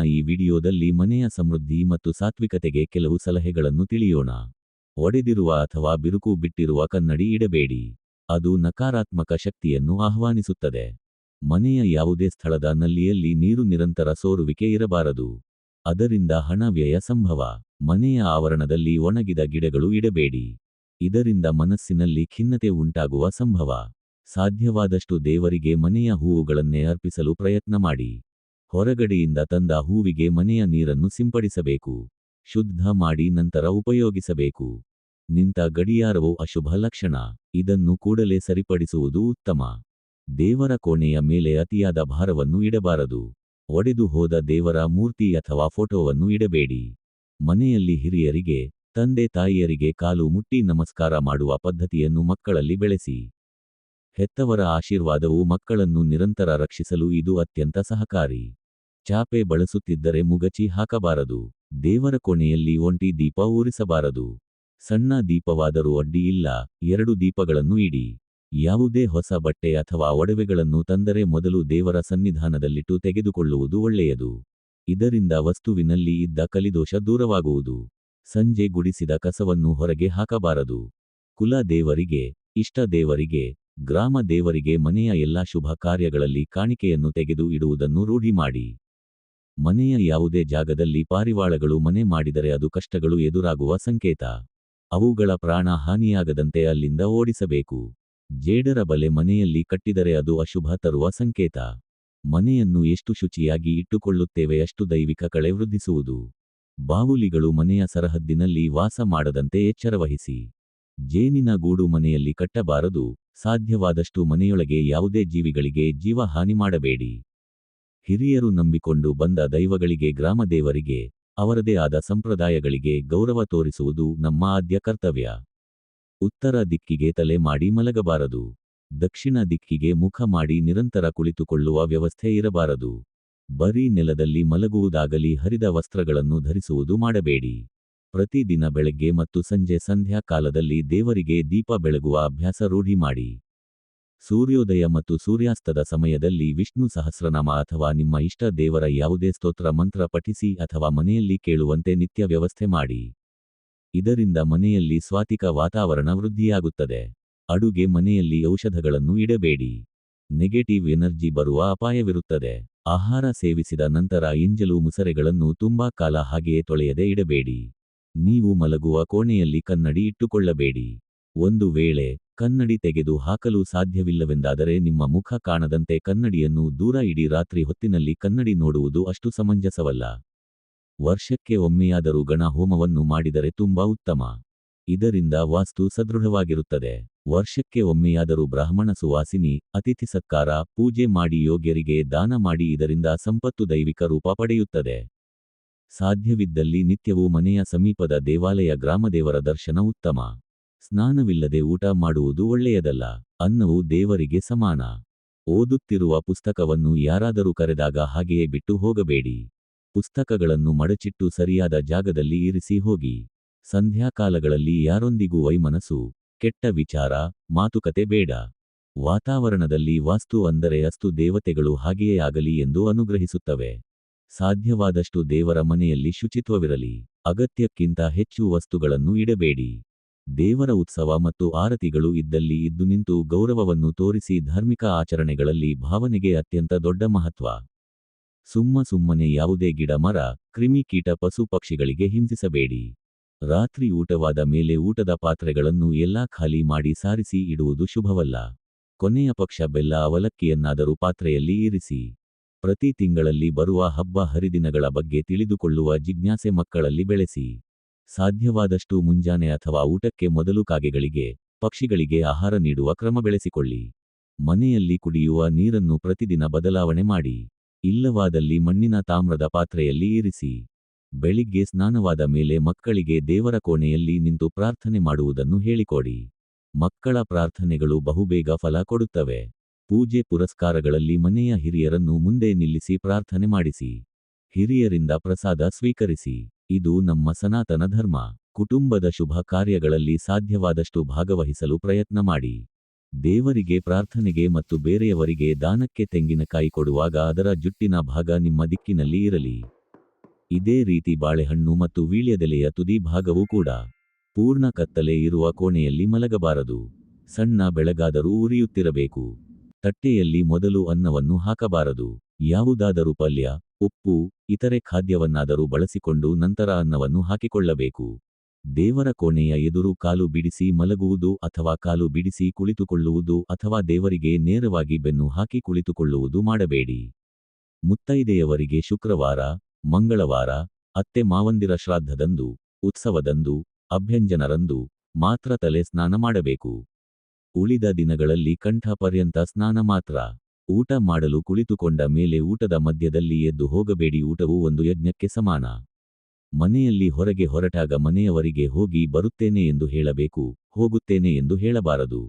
ಈ ವಿಡಿಯೋದಲ್ಲಿ ಮನೆಯ ಸಮೃದ್ಧಿ ಮತ್ತು ಸಾತ್ವಿಕತೆಗೆ ಕೆಲವು ಸಲಹೆಗಳನ್ನು ತಿಳಿಯೋಣ. ಒಡೆದಿರುವ ಅಥವಾ ಬಿರುಕು ಬಿಟ್ಟಿರುವ ಕನ್ನಡಿ ಇಡಬೇಡಿ. ಅದು ನಕಾರಾತ್ಮಕ ಶಕ್ತಿಯನ್ನು ಆಹ್ವಾನಿಸುತ್ತದೆ. ಮನೆಯ ಯಾವುದೇ ಸ್ಥಳದ ನಲ್ಲಿಯಲ್ಲಿ ನೀರು ನಿರಂತರ ಸೋರುವಿಕೆ ಇರಬಾರದು. ಅದರಿಂದ ಹಣ ವ್ಯಯ ಸಂಭವ. ಮನೆಯ ಆವರಣದಲ್ಲಿ ಒಣಗಿದ ಗಿಡಗಳು ಇಡಬೇಡಿ. ಇದರಿಂದ ಮನಸ್ಸಿನಲ್ಲಿ ಖಿನ್ನತೆ ಉಂಟಾಗುವ ಸಂಭವ. ಸಾಧ್ಯವಾದಷ್ಟು ದೇವರಿಗೆ ಮನೆಯ ಹೂವುಗಳನ್ನೇ ಅರ್ಪಿಸಲು ಪ್ರಯತ್ನ ಮಾಡಿ. ಹೊರಗಡೆಯಿಂದ ತಂದ ಹೂವಿಗೆ ಮನೆಯ ನೀರನ್ನು ಸಿಂಪಡಿಸಬೇಕು. ಶುದ್ಧ ಮಾಡಿ ನಂತರ ಉಪಯೋಗಿಸಬೇಕು. ನಿಂತ ಗಡಿಯಾರವು ಅಶುಭ ಲಕ್ಷಣ. ಇದನ್ನು ಕೂಡಲೇ ಸರಿಪಡಿಸುವುದು ಉತ್ತಮ. ದೇವರ ಕೋಣೆಯ ಮೇಲೆ ಅತಿಯಾದ ಭಾರವನ್ನು ಇಡಬಾರದು. ಒಡೆದು ಹೋದ ದೇವರ ಮೂರ್ತಿ ಅಥವಾ ಫೋಟೋವನ್ನು ಇಡಬೇಡಿ. ಮನೆಯಲ್ಲಿ ಹಿರಿಯರಿಗೆ, ತಂದೆ ತಾಯಿಯರಿಗೆ ಕಾಲು ಮುಟ್ಟಿ ನಮಸ್ಕಾರ ಮಾಡುವ ಪದ್ಧತಿಯನ್ನು ಮಕ್ಕಳಲ್ಲಿ ಬೆಳೆಸಿ. ಹೆತ್ತವರ ಆಶೀರ್ವಾದವು ಮಕ್ಕಳನ್ನು ನಿರಂತರ ರಕ್ಷಿಸಲು ಇದು ಅತ್ಯಂತ ಸಹಕಾರಿ. ಚಾಪೆ ಬಳಸುತ್ತಿದ್ದರೆ ಮುಗಚಿ ಹಾಕಬಾರದು. ದೇವರ ಕೋಣೆಯಲ್ಲಿ ಒಂಟಿ ದೀಪ ಉರಿಸಬಾರದು. ಸಣ್ಣ ದೀಪವಾದರೂ ಅಡ್ಡಿ ಇಲ್ಲ, 2 ದೀಪಗಳನ್ನು ಇಡಿ. ಯಾವುದೇ ಹೊಸ ಬಟ್ಟೆ ಅಥವಾ ಒಡವೆಗಳನ್ನು ತಂದರೆ ಮೊದಲು ದೇವರ ಸನ್ನಿಧಾನದಲ್ಲಿಟ್ಟು ತೆಗೆದುಕೊಳ್ಳುವುದು ಒಳ್ಳೆಯದು. ಇದರಿಂದ ವಸ್ತುವಿನಲ್ಲಿ ಇದ್ದ ಕಲಿದೋಷ ದೂರವಾಗುವುದು. ಸಂಜೆ ಗುಡಿಸಿದ ಕಸವನ್ನು ಹೊರಗೆ ಹಾಕಬಾರದು. ಕುಲ ದೇವರಿಗೆ, ಇಷ್ಟ ದೇವರಿಗೆ, ಗ್ರಾಮ ದೇವರಿಗೆ ಮನೆಯ ಎಲ್ಲಾ ಶುಭ ಕಾರ್ಯಗಳಲ್ಲಿ ಕಾಣಿಕೆಯನ್ನು ತೆಗೆದು ಇಡುವುದನ್ನು ರೂಢಿ ಮಾಡಿ. ಮನೆಯ ಯಾವುದೇ ಜಾಗದಲ್ಲಿ ಪಾರಿವಾಳಗಳು ಮನೆ ಮಾಡಿದರೆ ಅದು ಕಷ್ಟಗಳು ಎದುರಾಗುವ ಸಂಕೇತ. ಅವುಗಳ ಪ್ರಾಣ ಹಾನಿಯಾಗದಂತೆ ಅಲ್ಲಿಂದ ಓಡಿಸಬೇಕು. ಜೇಡರ ಬಲೆ ಮನೆಯಲ್ಲಿ ಕಟ್ಟಿದರೆ ಅದು ಅಶುಭ ತರುವ ಸಂಕೇತ. ಮನೆಯನ್ನು ಎಷ್ಟು ಶುಚಿಯಾಗಿ ಇಟ್ಟುಕೊಳ್ಳುತ್ತೇವೆ ಅಷ್ಟು ದೈವಿಕ ಕಳೆ ವೃದ್ಧಿಸುವುದು. ಬಾವುಲಿಗಳು ಮನೆಯ ಸರಹದ್ದಿನಲ್ಲಿ ವಾಸ ಮಾಡದಂತೆ ಎಚ್ಚರವಹಿಸಿ. ಜೇನಿನ ಗೂಡು ಮನೆಯಲ್ಲಿ ಕಟ್ಟಬಾರದು. ಸಾಧ್ಯವಾದಷ್ಟು ಮನೆಯೊಳಗೆ ಯಾವುದೇ ಜೀವಿಗಳಿಗೆ ಜೀವ ಹಾನಿ ಮಾಡಬೇಡಿ. ಹಿರಿಯರು ನಂಬಿಕೊಂಡು ಬಂದ ದೈವಗಳಿಗೆ, ಗ್ರಾಮ ದೇವರಿಗೆ, ಅವರದೇ ಆದ ಸಂಪ್ರದಾಯಗಳಿಗೆ ಗೌರವ ತೋರಿಸುವುದು ನಮ್ಮ ಆದ್ಯ ಕರ್ತವ್ಯ. ಉತ್ತರ ದಿಕ್ಕಿಗೆ ತಲೆ ಮಾಡಿ ಮಲಗಬಾರದು. ದಕ್ಷಿಣ ದಿಕ್ಕಿಗೆ ಮುಖ ಮಾಡಿ ನಿರಂತರ ಕುಳಿತುಕೊಳ್ಳುವ ವ್ಯವಸ್ಥೆ ಇರಬಾರದು. ಬರೀ ನೆಲದಲ್ಲಿ ಮಲಗುವುದಾಗಲಿ ಹರಿದ ವಸ್ತ್ರಗಳನ್ನು ಧರಿಸುವುದು ಮಾಡಬೇಡಿ. ಪ್ರತಿದಿನ ಬೆಳಗ್ಗೆ ಮತ್ತು ಸಂಜೆ ಸಂಧ್ಯಾ ಕಾಲದಲ್ಲಿ ದೇವರಿಗೆ ದೀಪ ಬೆಳಗುವ ಅಭ್ಯಾಸ ರೂಢಿ ಮಾಡಿ. ಸೂರ್ಯೋದಯ ಮತ್ತು ಸೂರ್ಯಾಸ್ತದ ಸಮಯದಲ್ಲಿ ವಿಷ್ಣು ಸಹಸ್ರನಾಮ ಅಥವಾ ನಿಮ್ಮ ಇಷ್ಟ ದೇವರ ಯಾವುದೇ ಸ್ತೋತ್ರ ಮಂತ್ರ ಪಠಿಸಿ ಅಥವಾ ಮನೆಯಲ್ಲಿ ಕೇಳುವಂತೆ ನಿತ್ಯ ವ್ಯವಸ್ಥೆ ಮಾಡಿ. ಇದರಿಂದ ಮನೆಯಲ್ಲಿ ಸ್ವಾತಿಕ ವಾತಾವರಣ ವೃದ್ಧಿಯಾಗುತ್ತದೆ. ಅಡುಗೆ ಮನೆಯಲ್ಲಿ ಔಷಧಗಳನ್ನು ಇಡಬೇಡಿ. ನೆಗೆಟಿವ್ ಎನರ್ಜಿ ಬರುವ ಅಪಾಯವಿರುತ್ತದೆ. ಆಹಾರ ಸೇವಿಸಿದ ನಂತರ ಎಂಜಲು ಮುಸರೆಗಳನ್ನು ತುಂಬಾ ಕಾಲ ಹಾಗೆಯೇ ತೊಳೆಯದೆ ಇಡಬೇಡಿ. ನೀವು ಮಲಗುವ ಕೋಣೆಯಲ್ಲಿ ಕನ್ನಡಿ ಇಟ್ಟುಕೊಳ್ಳಬೇಡಿ. ಒಂದು ವೇಳೆ ಕನ್ನಡಿ ತೆಗೆದು ಹಾಕಲು ಸಾಧ್ಯವಿಲ್ಲವೆಂದಾದರೆ ನಿಮ್ಮ ಮುಖ ಕಾಣದಂತೆ ಕನ್ನಡಿಯನ್ನು ದೂರ ಇಡಿ. ರಾತ್ರಿ ಹೊತ್ತಿನಲ್ಲಿ ಕನ್ನಡಿ ನೋಡುವುದು ಅಷ್ಟು ಸಮಂಜಸವಲ್ಲ. ವರ್ಷಕ್ಕೆ ಒಮ್ಮೆಯಾದರೂ ಗಣ ಹೋಮವನ್ನು ಮಾಡಿದರೆ ತುಂಬಾ ಉತ್ತಮ. ಇದರಿಂದ ವಾಸ್ತು ಸದೃಢವಾಗಿರುತ್ತದೆ. ವರ್ಷಕ್ಕೆ ಒಮ್ಮೆಯಾದರೂ ಬ್ರಾಹ್ಮಣ ಸುವಾಸಿನಿ, ಅತಿಥಿ ಸತ್ಕಾರ, ಪೂಜೆ ಮಾಡಿ ಯೋಗ್ಯರಿಗೆ ದಾನ ಮಾಡಿ. ಇದರಿಂದ ಸಂಪತ್ತು ದೈವಿಕ ರೂಪ ಪಡೆಯುತ್ತದೆ. ಸಾಧ್ಯವಿದ್ದಲ್ಲಿ ನಿತ್ಯವೂ ಮನೆಯ ಸಮೀಪದ ದೇವಾಲಯ, ಗ್ರಾಮದೇವರ ದರ್ಶನ ಉತ್ತಮ. ಸ್ನಾನವಿಲ್ಲದೆ ಊಟ ಮಾಡುವುದು ಒಳ್ಳೆಯದಲ್ಲ. ಅನ್ನವು ದೇವರಿಗೆ ಸಮಾನ. ಓದುತ್ತಿರುವ ಪುಸ್ತಕವನ್ನು ಯಾರಾದರೂ ಕರೆದಾಗ ಹಾಗೆಯೇ ಬಿಟ್ಟು ಹೋಗಬೇಡಿ. ಪುಸ್ತಕಗಳನ್ನು ಮಡಚಿಟ್ಟು ಸರಿಯಾದ ಜಾಗದಲ್ಲಿ ಇರಿಸಿ ಹೋಗಿ. ಸಂಧ್ಯಾಕಾಲಗಳಲ್ಲಿ ಯಾರೊಂದಿಗೂ ವೈಮನಸ್ಸು, ಕೆಟ್ಟ ವಿಚಾರ, ಮಾತುಕತೆ ಬೇಡ. ವಾತಾವರಣದಲ್ಲಿ ವಾಸ್ತು ಅಂದರೆ ಅಸ್ತು ದೇವತೆಗಳು ಹಾಗೆಯೇ ಆಗಲಿ ಎಂದು ಅನುಗ್ರಹಿಸುತ್ತವೆ. ಸಾಧ್ಯವಾದಷ್ಟು ದೇವರ ಮನೆಯಲ್ಲಿ ಶುಚಿತ್ವವಿರಲಿ. ಅಗತ್ಯಕ್ಕಿಂತ ಹೆಚ್ಚು ವಸ್ತುಗಳನ್ನು ಇಡಬೇಡಿ. ದೇವರ ಉತ್ಸವ ಮತ್ತು ಆರತಿಗಳು ಇದ್ದಲ್ಲಿ ಇದ್ದು ನಿಂತು ಗೌರವವನ್ನು ತೋರಿಸಿ. ಧಾರ್ಮಿಕ ಆಚರಣೆಗಳಲ್ಲಿ ಭಾವನೆಗೆ ಅತ್ಯಂತ ದೊಡ್ಡ ಮಹತ್ವ. ಸುಮ್ಮನೆ ಯಾವುದೇ ಗಿಡ, ಮರ, ಕ್ರಿಮಿ, ಕೀಟ, ಪಶು ಪಕ್ಷಿಗಳಿಗೆ ಹಿಂಸಿಸಬೇಡಿ. ರಾತ್ರಿ ಊಟವಾದ ಮೇಲೆ ಊಟದ ಪಾತ್ರೆಗಳನ್ನು ಎಲ್ಲಾ ಖಾಲಿ ಮಾಡಿ ಸಾರಿಸಿ ಇಡುವುದು ಶುಭವಲ್ಲ. ಕೊನೆಯ ಪಕ್ಷ ಬೆಲ್ಲ ಅವಲಕ್ಕಿಯನ್ನಾದರೂ ಪಾತ್ರೆಯಲ್ಲಿ ಇರಿಸಿ. ಪ್ರತಿ ತಿಂಗಳಲ್ಲಿ ಬರುವ ಹಬ್ಬ ಹರಿದಿನಗಳ ಬಗ್ಗೆ ತಿಳಿದುಕೊಳ್ಳುವ ಜಿಜ್ಞಾಸೆ ಮಕ್ಕಳಲ್ಲಿ ಬೆಳೆಸಿ. ಸಾಧ್ಯವಾದಷ್ಟು ಮುಂಜಾನೆ ಅಥವಾ ಊಟಕ್ಕೆ ಮೊದಲು ಕಾಗೆಗಳಿಗೆ, ಪಕ್ಷಿಗಳಿಗೆ ಆಹಾರ ನೀಡುವ ಕ್ರಮ ಬೆಳೆಸಿಕೊಳ್ಳಿ. ಮನೆಯಲ್ಲಿ ಕುಡಿಯುವ ನೀರನ್ನು ಪ್ರತಿದಿನ ಬದಲಾವಣೆ ಮಾಡಿ. ಇಲ್ಲವಾದಲ್ಲಿ ಮಣ್ಣಿನ, ತಾಮ್ರದ ಪಾತ್ರೆಯಲ್ಲಿ ಇರಿಸಿ. ಬೆಳಿಗ್ಗೆ ಸ್ನಾನವಾದ ಮೇಲೆ ಮಕ್ಕಳಿಗೆ ದೇವರ ಕೋಣೆಯಲ್ಲಿ ನಿಂತು ಪ್ರಾರ್ಥನೆ ಮಾಡುವುದನ್ನು ಹೇಳಿಕೊಡಿ. ಮಕ್ಕಳ ಪ್ರಾರ್ಥನೆಗಳು ಬಹುಬೇಗ ಫಲ ಕೊಡುತ್ತವೆ. ಪೂಜೆ ಪುರಸ್ಕಾರಗಳಲ್ಲಿ ಮನೆಯ ಹಿರಿಯರನ್ನು ಮುಂದೆ ನಿಲ್ಲಿಸಿ ಪ್ರಾರ್ಥನೆ ಮಾಡಿಸಿ. ಹಿರಿಯರಿಂದ ಪ್ರಸಾದ ಸ್ವೀಕರಿಸಿ. ಇದು ನಮ್ಮ ಸನಾತನ ಧರ್ಮ. ಕುಟುಂಬದ ಶುಭ ಕಾರ್ಯಗಳಲ್ಲಿ ಸಾಧ್ಯವಾದಷ್ಟು ಭಾಗವಹಿಸಲು ಪ್ರಯತ್ನ ಮಾಡಿ. ದೇವರಿಗೆ ಪ್ರಾರ್ಥನೆಗೆ ಮತ್ತು ಬೇರೆಯವರಿಗೆ ದಾನಕ್ಕೆ ತೆಂಗಿನಕಾಯಿ ಕೊಡುವಾಗ ಅದರ ಜುಟ್ಟಿನ ಭಾಗ ನಿಮ್ಮ ದಿಕ್ಕಿನಲ್ಲಿ ಇರಲಿ. ಇದೇ ರೀತಿ ಬಾಳೆಹಣ್ಣು ಮತ್ತು ವೀಳ್ಯದೆಲೆಯ ತುದಿ ಭಾಗವೂ ಕೂಡ. ಪೂರ್ಣ ಕತ್ತಲೆ ಇರುವ ಕೋಣೆಯಲ್ಲಿ ಮಲಗಬಾರದು. ಸಣ್ಣ ಬೆಳಗಾದರೂ ಉರಿಯುತ್ತಿರಬೇಕು. ತಟ್ಟೆಯಲ್ಲಿ ಮೊದಲು ಅನ್ನವನ್ನು ಹಾಕಬಾರದು. ಯಾವುದಾದರೂ ಪಲ್ಯ, ಉಪ್ಪು, ಇತರೆ ಖಾದ್ಯವನ್ನಾದರೂ ಬಳಸಿಕೊಂಡು ನಂತರ ಅನ್ನವನ್ನು ಹಾಕಿಕೊಳ್ಳಬೇಕು. ದೇವರ ಕೋಣೆಯ ಎದುರು ಕಾಲು ಬಿಡಿಸಿ ಮಲಗುವುದು ಅಥವಾ ಕಾಲು ಬಿಡಿಸಿ ಕುಳಿತುಕೊಳ್ಳುವುದು ಅಥವಾ ದೇವರಿಗೆ ನೇರವಾಗಿ ಬೆನ್ನು ಹಾಕಿ ಕುಳಿತುಕೊಳ್ಳುವುದು ಮಾಡಬೇಡಿ. ಮುತ್ತೈದೆಯವರಿಗೆ ಶುಕ್ರವಾರ, ಮಂಗಳವಾರ, ಅತ್ತೆ ಮಾವಂದಿರ ಶ್ರಾದ್ದದಂದು, ಉತ್ಸವದಂದು, ಅಭ್ಯಂಜನರಂದು ಮಾತ್ರ ತಲೆ ಸ್ನಾನ ಮಾಡಬೇಕು. ಉಳಿದ ದಿನಗಳಲ್ಲಿ ಕಂಠ ಪರ್ಯಂತ ಸ್ನಾನ ಮಾತ್ರ. ಊಟ ಮಾಡಲು ಕುಳಿತುಕೊಂಡ ಮೇಲೆ ಊಟದ ಮಧ್ಯದಲ್ಲಿ ಎದ್ದು ಹೋಗಬೇಡಿ. ಊಟವು ಒಂದು ಯಜ್ಞಕ್ಕೆ ಸಮಾನ. ಮನೆಯಲ್ಲಿ ಹೊರಗೆ ಹೊರಟಾಗ ಮನೆಯವರಿಗೆ ಹೋಗಿ ಬರುತ್ತೇನೆ ಎಂದು ಹೇಳಬೇಕು, ಹೋಗುತ್ತೇನೆ ಎಂದು ಹೇಳಬಾರದು.